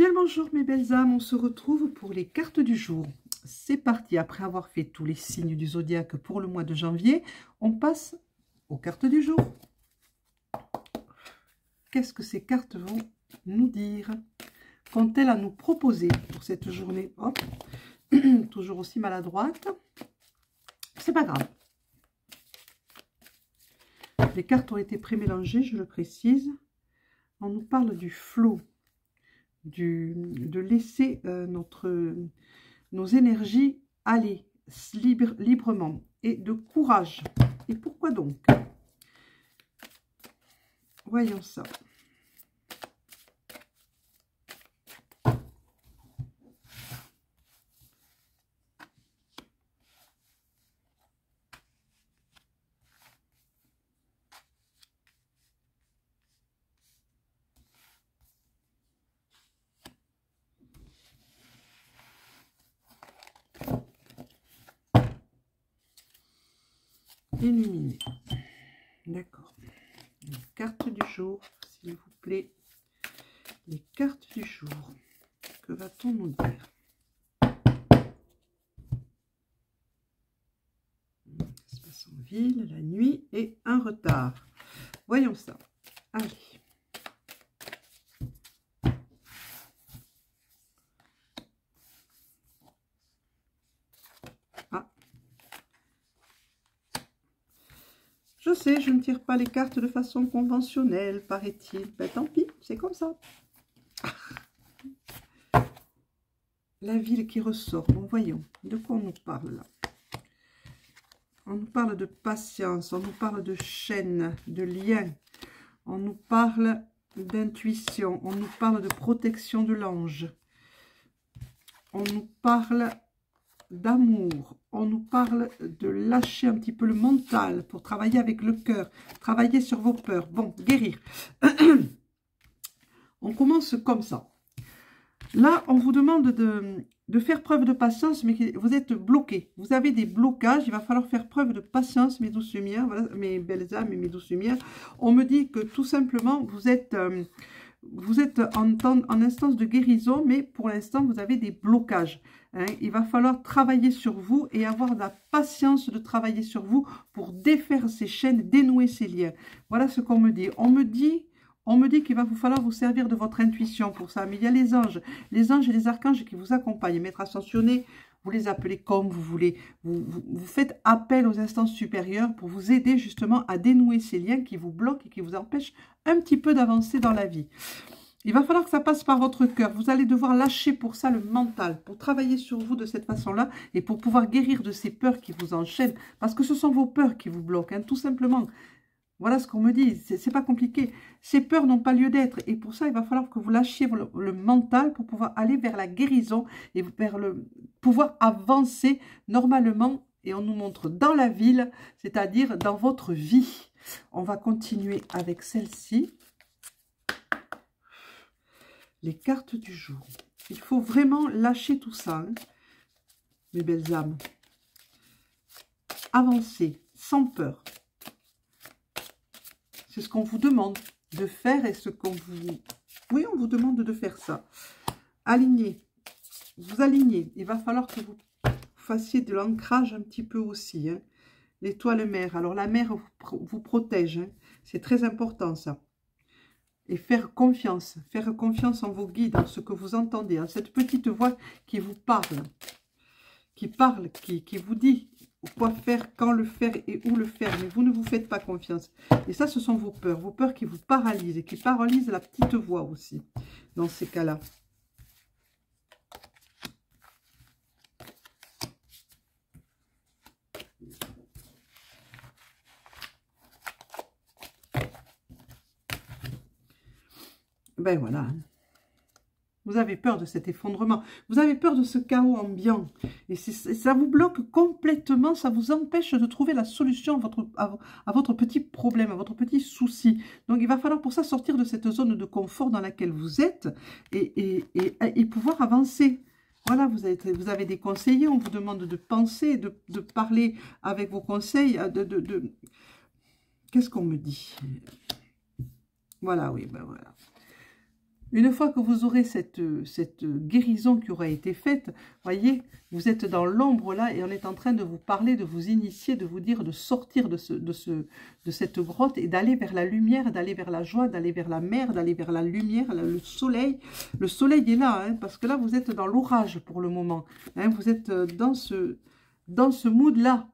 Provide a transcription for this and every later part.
Bien le bonjour mes belles âmes, on se retrouve pour les cartes du jour. C'est parti, après avoir fait tous les signes du zodiaque pour le mois de janvier, on passe aux cartes du jour. Qu'est-ce que ces cartes vont nous dire? Qu'ont-elles à nous proposer pour cette journée? Hop, toujours aussi maladroite. C'est pas grave. Les cartes ont été pré-mélangées, je le précise. On nous parle du flot, de laisser nos énergies aller librement et de courage. Et pourquoi donc? Voyons ça. Éliminer. D'accord. Les cartes du jour, s'il vous plaît. Les cartes du jour. Que va-t-on nous dire? Espace en ville, la nuit et un retard. Voyons ça. Allez. Je sais, je ne tire pas les cartes de façon conventionnelle, paraît-il. Ben tant pis, c'est comme ça. La ville qui ressort. Bon, voyons, de quoi on nous parle là? On nous parle de patience, on nous parle de chaîne, de lien. On nous parle d'intuition, on nous parle de protection de l'ange. On nous parle d'amour, on nous parle de lâcher un petit peu le mental pour travailler avec le cœur, travailler sur vos peurs. Bon, guérir. On commence comme ça. Là, on vous demande de faire preuve de patience, mais vous êtes bloqué. Vous avez des blocages, il va falloir faire preuve de patience, mes douces lumières, voilà, mes belles âmes et mes douces lumières. On me dit que tout simplement, vous êtes en instance de guérison, mais pour l'instant, vous avez des blocages. Hein. Il va falloir travailler sur vous et avoir la patience de travailler sur vous pour défaire ces chaînes, dénouer ces liens. Voilà ce qu'on me dit. On me dit qu'il va vous falloir vous servir de votre intuition pour ça. Mais il y a les anges et les archanges qui vous accompagnent. Maîtres ascensionnés, vous les appelez comme vous voulez. Vous faites appel aux instances supérieures pour vous aider justement à dénouer ces liens qui vous bloquent et qui vous empêchent un petit peu d'avancer dans la vie. Il va falloir que ça passe par votre cœur. Vous allez devoir lâcher pour ça le mental, pour travailler sur vous de cette façon-là et pour pouvoir guérir de ces peurs qui vous enchaînent. Parce que ce sont vos peurs qui vous bloquent, hein, tout simplement. Voilà ce qu'on me dit, c'est pas compliqué. Ces peurs n'ont pas lieu d'être et pour ça, il va falloir que vous lâchiez le mental pour pouvoir aller vers la guérison et vers pouvoir avancer normalement. Et on nous montre dans la ville, c'est-à-dire dans votre vie. On va continuer avec celle-ci. Les cartes du jour. Il faut vraiment lâcher tout ça, hein, mes belles âmes. Avancer sans peur. C'est ce qu'on vous demande de faire et ce qu'on vous... Oui, on vous demande de faire ça. Aligner. Vous alignez. Il va falloir que vous fassiez de l'ancrage un petit peu aussi. Hein. L'étoile mère. Alors, la mère vous protège. Hein. C'est très important, ça. Et faire confiance en vos guides, en ce que vous entendez, en cette petite voix qui vous parle, qui vous dit quoi faire, quand le faire et où le faire, mais vous ne vous faites pas confiance. Et ça, ce sont vos peurs qui vous paralysent et qui paralysent la petite voix aussi, dans ces cas-là. Ben voilà. Vous avez peur de cet effondrement. Vous avez peur de ce chaos ambiant. Et ça vous bloque complètement. Ça vous empêche de trouver la solution à votre petit problème, à votre petit souci. Donc, il va falloir pour ça sortir de cette zone de confort dans laquelle vous êtes et pouvoir avancer. Voilà, vous avez des conseillers. On vous demande de penser, de parler avec vos conseils. Qu'est-ce qu'on me dit? Voilà, oui, ben voilà. Une fois que vous aurez cette guérison qui aura été faite, voyez, vous êtes dans l'ombre là et on est en train de vous parler, de vous initier, de vous dire de sortir de cette grotte et d'aller vers la lumière, d'aller vers la joie, d'aller vers la mer, d'aller vers la lumière, le soleil. Le soleil est là, hein, parce que là vous êtes dans l'orage pour le moment. Hein, vous êtes dans ce mood-là.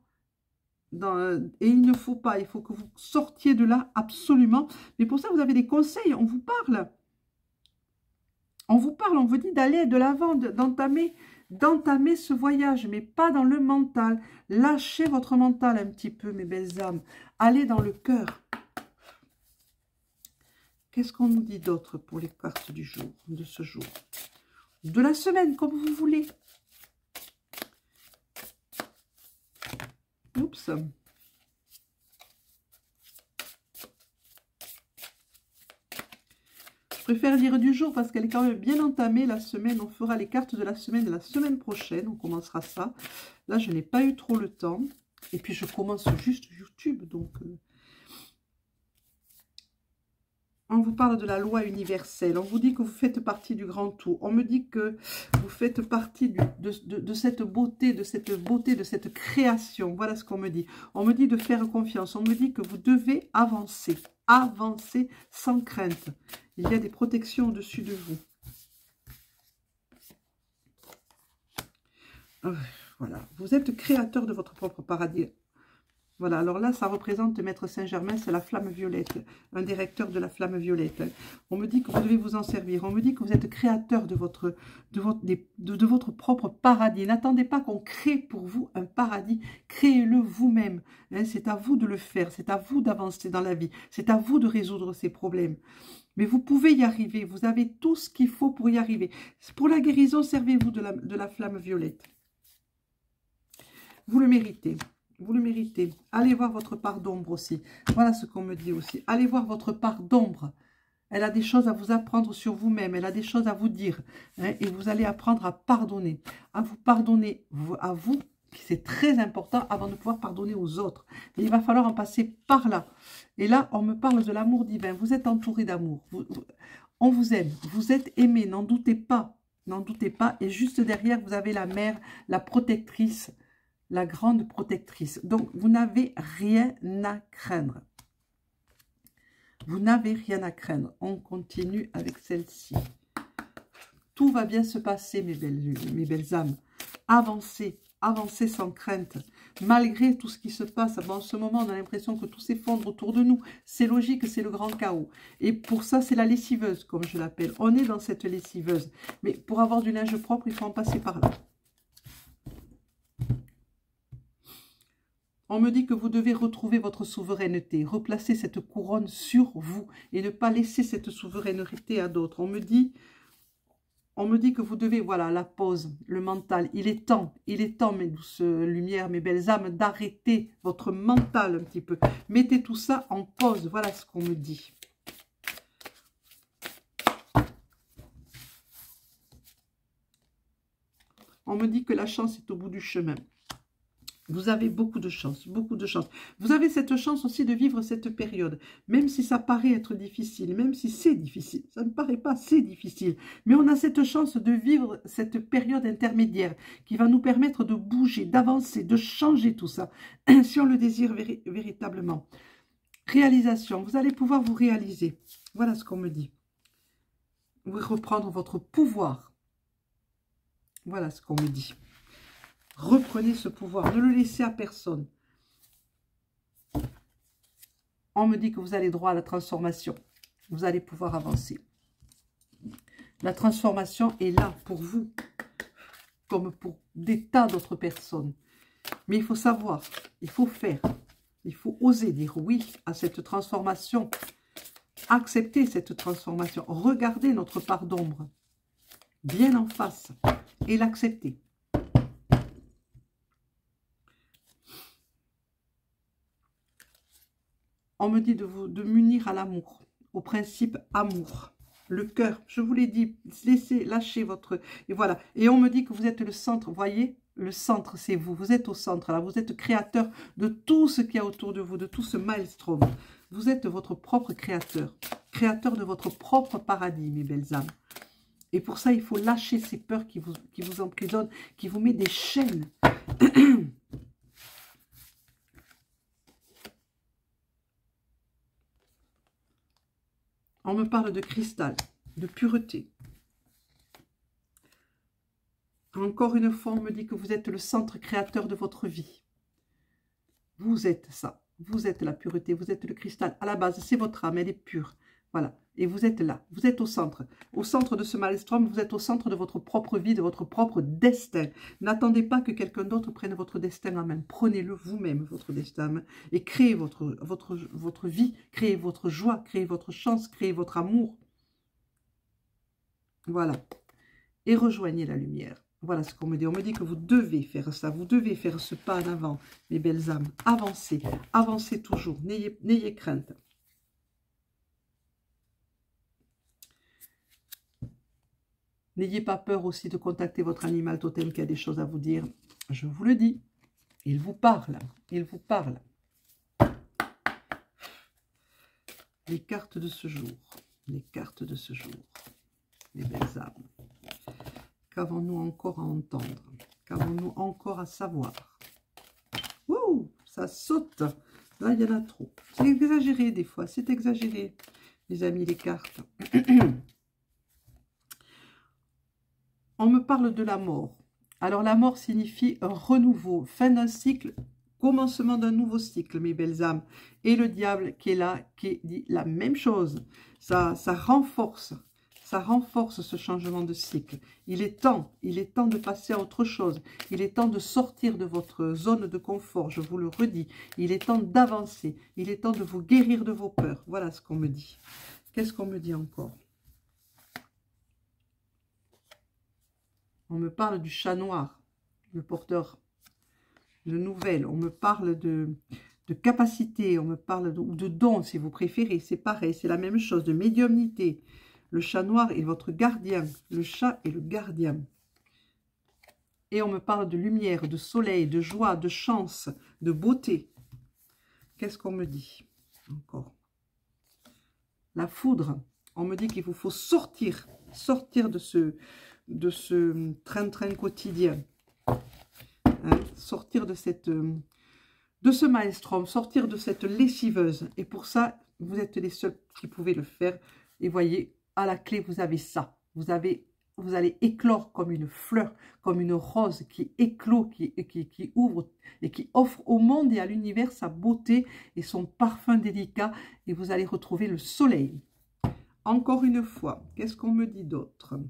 Et il ne faut pas, il faut que vous sortiez de là absolument. Mais pour ça, vous avez des conseils, on vous parle. On vous parle, on vous dit d'aller de l'avant, d'entamer ce voyage, mais pas dans le mental. Lâchez votre mental un petit peu, mes belles âmes. Allez dans le cœur. Qu'est-ce qu'on nous dit d'autre pour les cartes du jour, de ce jour? De la semaine, comme vous voulez. Oups. Je préfère lire du jour parce qu'elle est quand même bien entamée la semaine. On fera les cartes de la semaine prochaine. On commencera ça. Là, je n'ai pas eu trop le temps. Et puis, je commence juste YouTube. Donc, on vous parle de la loi universelle. On vous dit que vous faites partie du grand tout. On me dit que vous faites partie de cette beauté, de cette création. Voilà ce qu'on me dit. On me dit de faire confiance. On me dit que vous devez avancer. Avancer sans crainte. Il y a des protections au-dessus de vous. Voilà. Vous êtes créateur de votre propre paradis. Voilà, alors là, ça représente Maître Saint-Germain, c'est la flamme violette, un des recteurs de la flamme violette. On me dit que vous devez vous en servir. On me dit que vous êtes créateur de votre propre paradis. N'attendez pas qu'on crée pour vous un paradis. Créez-le vous-même. Hein, c'est à vous de le faire. C'est à vous d'avancer dans la vie. C'est à vous de résoudre ces problèmes. Mais vous pouvez y arriver. Vous avez tout ce qu'il faut pour y arriver. Pour la guérison, servez-vous de la flamme violette. Vous le méritez. Vous le méritez. Allez voir votre part d'ombre aussi. Voilà ce qu'on me dit aussi. Allez voir votre part d'ombre. Elle a des choses à vous apprendre sur vous-même. Elle a des choses à vous dire. Hein, et vous allez apprendre à pardonner. À vous pardonner à vous. C'est très important avant de pouvoir pardonner aux autres. Mais il va falloir en passer par là. Et là, on me parle de l'amour divin. Vous êtes entouré d'amour. On vous aime. Vous êtes aimé. N'en doutez pas. N'en doutez pas. Et juste derrière, vous avez la mère, la protectrice. La grande protectrice. Donc, vous n'avez rien à craindre. Vous n'avez rien à craindre. On continue avec celle-ci. Tout va bien se passer, mes belles âmes. Avancez. Avancez sans crainte. Malgré tout ce qui se passe, en ce moment, on a l'impression que tout s'effondre autour de nous. C'est logique, c'est le grand chaos. Et pour ça, c'est la lessiveuse, comme je l'appelle. On est dans cette lessiveuse. Mais pour avoir du linge propre, il faut en passer par là. On me dit que vous devez retrouver votre souveraineté, replacer cette couronne sur vous et ne pas laisser cette souveraineté à d'autres. On me dit que vous devez, voilà, la pause, le mental. Il est temps, mes douces lumières, mes belles âmes, d'arrêter votre mental un petit peu. Mettez tout ça en pause, voilà ce qu'on me dit. On me dit que la chance est au bout du chemin. Vous avez beaucoup de chance, beaucoup de chance. Vous avez cette chance aussi de vivre cette période, même si ça paraît être difficile, même si c'est difficile. Ça ne paraît pas, c'est difficile. Mais on a cette chance de vivre cette période intermédiaire qui va nous permettre de bouger, d'avancer, de changer tout ça, si on le désire véritablement. Réalisation, vous allez pouvoir vous réaliser. Voilà ce qu'on me dit. Vous reprendre votre pouvoir. Voilà ce qu'on me dit. Reprenez ce pouvoir, ne le laissez à personne. On me dit que vous allez droit à la transformation. Vous allez pouvoir avancer. La transformation est là pour vous, comme pour des tas d'autres personnes. Mais il faut savoir, il faut faire, il faut oser dire oui à cette transformation. Accepter cette transformation. Regardez notre part d'ombre bien en face et l'accepter. On me dit de m'unir à l'amour, au principe amour. Le cœur, je vous l'ai dit, lâchez votre... Et voilà. Et on me dit que vous êtes le centre, vous voyez, le centre, c'est vous. Vous êtes au centre, là. Vous êtes créateur de tout ce qu'il y a autour de vous, de tout ce maelstrom. Vous êtes votre propre créateur. Créateur de votre propre paradis, mes belles âmes. Et pour ça, il faut lâcher ces peurs qui vous emprisonnent, qui vous met des chaînes. On me parle de cristal, de pureté. Encore une fois, on me dit que vous êtes le centre créateur de votre vie. Vous êtes ça. Vous êtes la pureté, vous êtes le cristal. À la base, c'est votre âme, elle est pure. Voilà. Et vous êtes là. Vous êtes au centre. Au centre de ce maelstrom, vous êtes au centre de votre propre vie, de votre propre destin. N'attendez pas que quelqu'un d'autre prenne votre destin en main. Prenez-le vous-même, votre destin en main. Et créez votre vie, créez votre joie, créez votre chance, créez votre amour. Voilà. Et rejoignez la lumière. Voilà ce qu'on me dit. On me dit que vous devez faire ça. Vous devez faire ce pas en avant, mes belles âmes. Avancez. Avancez toujours. N'ayez crainte. N'ayez pas peur aussi de contacter votre animal totem qui a des choses à vous dire. Je vous le dis. Il vous parle. Il vous parle. Les cartes de ce jour. Les cartes de ce jour. Les belles âmes. Qu'avons-nous encore à entendre? Qu'avons-nous encore à savoir? Ouh, ça saute. Là, il y en a trop. C'est exagéré des fois. C'est exagéré, les amis, les cartes. On me parle de la mort. Alors, la mort signifie un renouveau, fin d'un cycle, commencement d'un nouveau cycle, mes belles âmes. Et le diable qui est là, qui dit la même chose. Ça renforce. Ça renforce ce changement de cycle. Il est temps de passer à autre chose. Il est temps de sortir de votre zone de confort, je vous le redis. Il est temps d'avancer. Il est temps de vous guérir de vos peurs. Voilà ce qu'on me dit. Qu'est-ce qu'on me dit encore? On me parle du chat noir, le porteur de nouvelles. On me parle de capacité, on me parle de dons, si vous préférez. C'est pareil, c'est la même chose, de médiumnité. Le chat noir est votre gardien. Le chat est le gardien. Et on me parle de lumière, de soleil, de joie, de chance, de beauté. Qu'est-ce qu'on me dit encore? La foudre. On me dit qu'il vous faut sortir de ce train-train quotidien. Hein, sortir de ce maelstrom, sortir de cette lessiveuse. Et pour ça, vous êtes les seuls qui pouvez le faire. Et voyez, à la clé, vous avez ça. Vous allez éclore comme une fleur, comme une rose qui éclot, qui ouvre et qui offre au monde et à l'univers sa beauté et son parfum délicat. Et vous allez retrouver le soleil. Encore une fois, qu'est-ce qu'on me dit d'autre?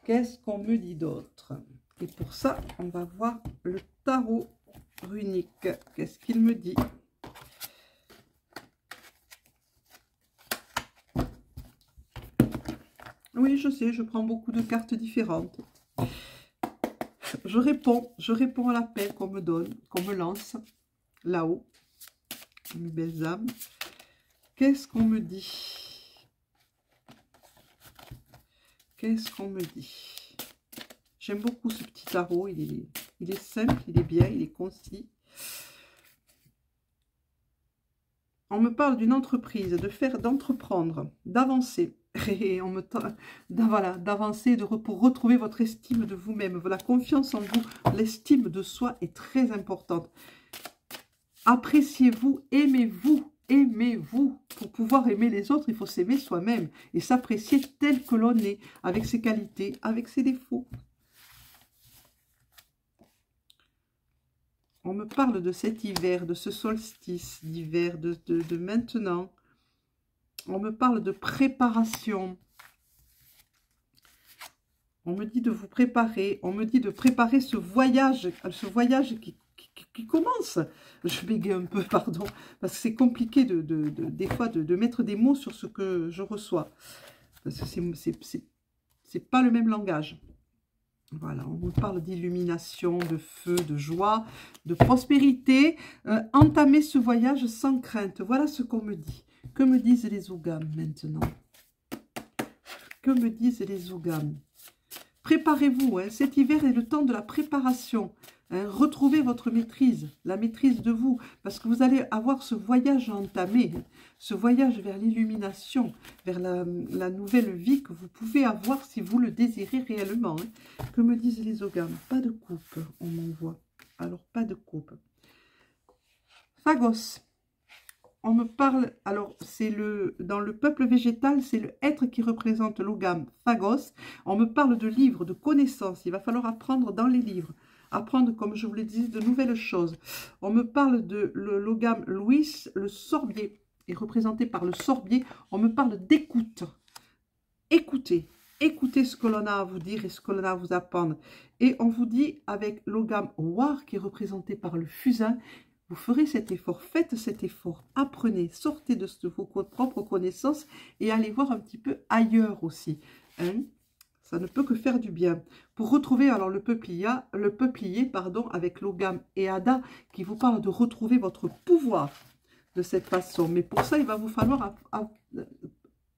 Qu'est-ce qu'on me dit d'autre? Et pour ça, on va voir le tarot runique. Qu'est-ce qu'il me dit? Oui, je sais, je prends beaucoup de cartes différentes. Je réponds à l'appel qu'on me donne, qu'on me lance, là-haut. Mes belles âmes. Qu'est-ce qu'on me dit? Qu'est-ce qu'on me dit? J'aime beaucoup ce petit tarot, il est simple, il est bien, il est concis. On me parle d'une entreprise, d'entreprendre, d'avancer. Et on me voilà, d'avancer pour retrouver votre estime de vous-même. La confiance en vous, l'estime de soi est très importante. Appréciez-vous, aimez-vous, aimez-vous. Pour pouvoir aimer les autres, il faut s'aimer soi-même et s'apprécier tel que l'on est, avec ses qualités, avec ses défauts. On me parle de cet hiver, de ce solstice d'hiver, de maintenant. On me parle de préparation. On me dit de vous préparer. On me dit de préparer ce voyage qui commence. Je bégaye un peu, pardon, parce que c'est compliqué des fois de mettre des mots sur ce que je reçois. Parce que c'est pas le même langage. Voilà, on me parle d'illumination, de feu, de joie, de prospérité. Entamer ce voyage sans crainte. Voilà ce qu'on me dit. Que me disent les Oghams maintenant? Que me disent les Oghams? Préparez-vous, hein, cet hiver est le temps de la préparation. Hein. Retrouvez votre maîtrise, la maîtrise de vous, parce que vous allez avoir ce voyage entamé, ce voyage vers l'illumination, vers la nouvelle vie que vous pouvez avoir si vous le désirez réellement. Hein. Que me disent les ogames? Pas de coupe, on m'envoie. Alors, pas de coupe. Phagos. On me parle, alors c'est dans le peuple végétal, c'est le être qui représente l'ogame Phagos. On me parle de livres, de connaissances. Il va falloir apprendre dans les livres. Apprendre, comme je vous l'ai dit, de nouvelles choses. On me parle de l'ogame Louis, le sorbier, est représenté par le sorbier. On me parle d'écoute. Écoutez. Écoutez ce que l'on a à vous dire et ce que l'on a à vous apprendre. Et on vous dit avec l'ogame War, qui est représenté par le fusain, vous ferez cet effort, faites cet effort, apprenez, sortez de vos propres connaissances et allez voir un petit peu ailleurs aussi. Hein. Ça ne peut que faire du bien. Pour retrouver alors le peuplier avec l'ogame Eada qui vous parle de retrouver votre pouvoir de cette façon. Mais pour ça, il va vous falloir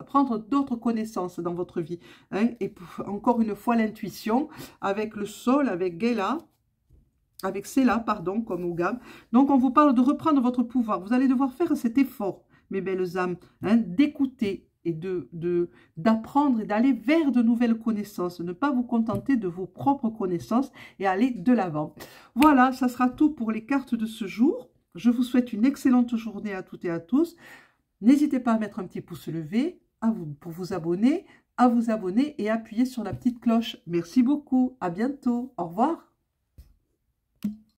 prendre d'autres connaissances dans votre vie. Hein. Et encore une fois, l'intuition avec le sol, avec Gela. Avec Sela, pardon, comme Ogam. Donc, on vous parle de reprendre votre pouvoir. Vous allez devoir faire cet effort, mes belles âmes, hein, d'écouter et d'apprendre et d'aller vers de nouvelles connaissances. Ne pas vous contenter de vos propres connaissances et aller de l'avant. Voilà, ça sera tout pour les cartes de ce jour. Je vous souhaite une excellente journée à toutes et à tous. N'hésitez pas à mettre un petit pouce levé pour vous abonner, à vous abonner et appuyer sur la petite cloche. Merci beaucoup. À bientôt. Au revoir.